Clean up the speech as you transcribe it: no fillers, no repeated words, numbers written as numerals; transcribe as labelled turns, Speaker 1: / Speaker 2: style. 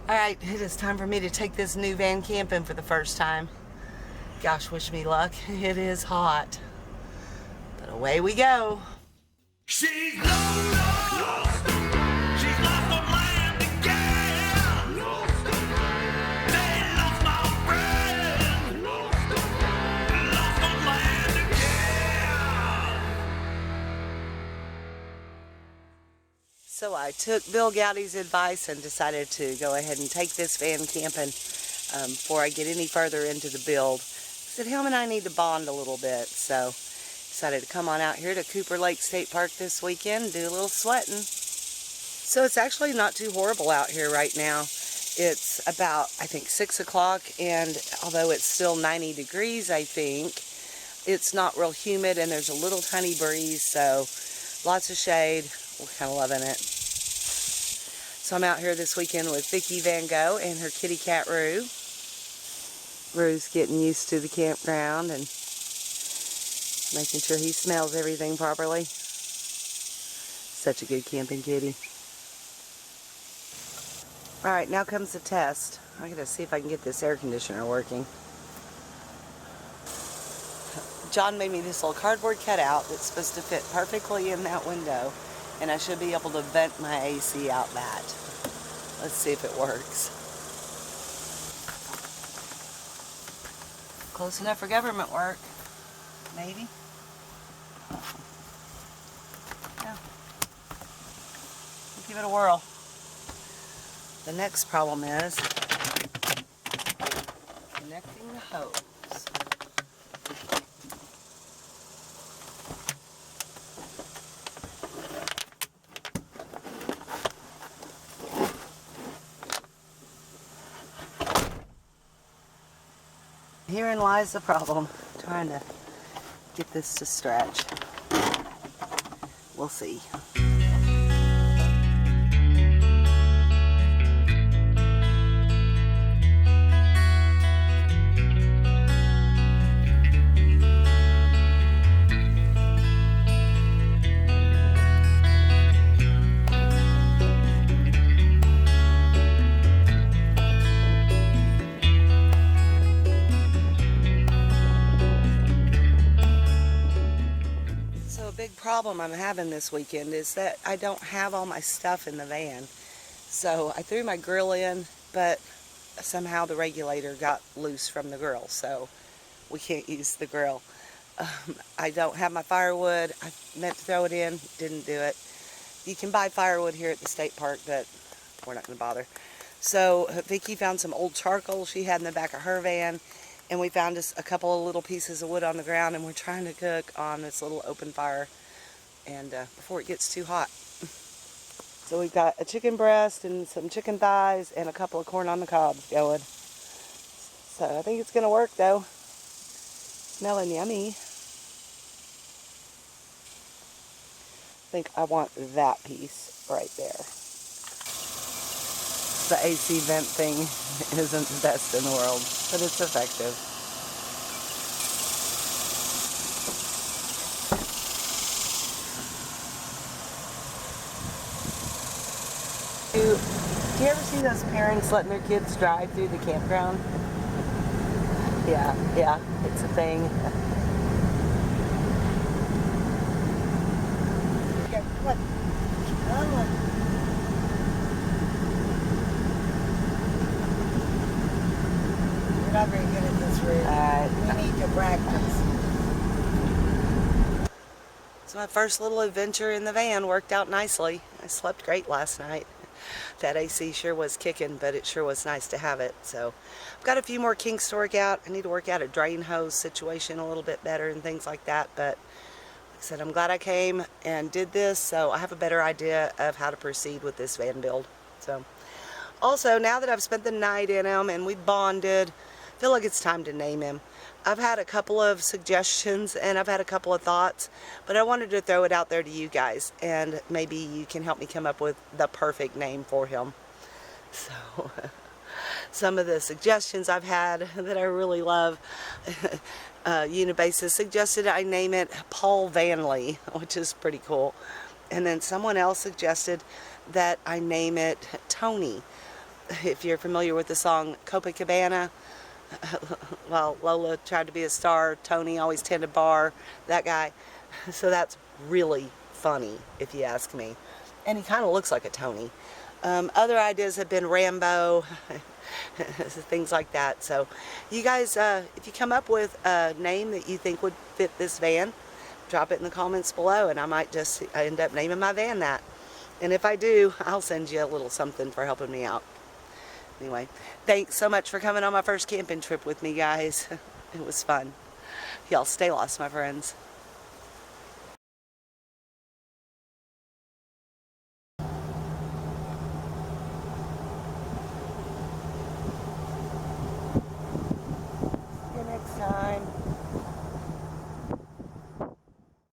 Speaker 1: Alright, it is time for me to take this new van camping for the first time. Gosh, wish me luck. It is hot. But away we go.
Speaker 2: She's lost. She's lost on land again. They lost my friend. Lost on land again.
Speaker 1: So I took Bill Gowdy's advice and decided to go ahead and take this van camping before I get any further into the build. I said, him and I need to bond a little bit, so decided to come on out here to Cooper Lake State Park this weekend and do a little sweating. So it's actually not too horrible out here right now. It's about, I think, 6 o'clock, and although it's still 90 degrees, I think, it's not real humid, and there's a little tiny breeze, so lots of shade. We're kind of loving it. So I'm out here this weekend with Vicki Van Gogh and her kitty cat Rue. Rue's getting used to the campground and making sure he smells everything properly. Such a good camping kitty. Alright, now comes the test. I gotta see if I can get this air conditioner working. John made me this little cardboard cutout that's supposed to fit perfectly in that window, and I should be able to vent my AC out that. Let's see if it works. Close enough for government work. Maybe. Yeah. We'll give it a whirl. The next problem is connecting the hose. Herein lies the problem, trying to get this to stretch. We'll see. Problem I'm having this weekend is that I don't have all my stuff in the van. So I threw my grill in, but somehow the regulator got loose from the grill, so we can't use the grill. I don't have my firewood. I meant to throw it in, didn't do it. You can buy firewood here at the state park, but we're not going to bother. So Vicki found some old charcoal she had in the back of her van, and we found just a couple of little pieces of wood on the ground, and we're trying to cook on this little open fire and before it gets too hot. So we've got a chicken breast and some chicken thighs and a couple of corn on the cobs going. So I think it's going to work though. Smelling yummy. I think I want that piece right there. The AC vent thing isn't the best in the world, but it's effective. Do you ever see those parents letting their kids drive through the campground? Yeah, it's a thing. What?
Speaker 3: We're not very good at this route. We need to practice.
Speaker 1: So my first little adventure in the van worked out nicely. I slept great last night. That AC sure was kicking, but it sure was nice to have it. So I've got a few more kinks to work out. I need to work out a drain hose situation a little bit better and things like that. But like I said, I'm glad I came and did this, so I have a better idea of how to proceed with this van build. So also, now that I've spent the night in him and we bonded, I feel like it's time to name him. I've had a couple of suggestions and I've had a couple of thoughts, but I wanted to throw it out there to you guys, and maybe you can help me come up with the perfect name for him. So some of the suggestions I've had that I really love, Unibasis suggested I name it Paul Vanley, which is pretty cool. And then someone else suggested that I name it Tony. if you're familiar with the song Copacabana, well, Lola tried to be a star, Tony always tended bar, that guy. So that's really funny, if you ask me. And he kind of looks like a Tony. Other ideas have been Rambo, things like that. So you guys, if you come up with a name that you think would fit this van, drop it in the comments below, and I might just end up naming my van that. And if I do, I'll send you a little something for helping me out. Anyway, thanks so much for coming on my first camping trip with me, guys. It was fun. Y'all stay lost, my friends.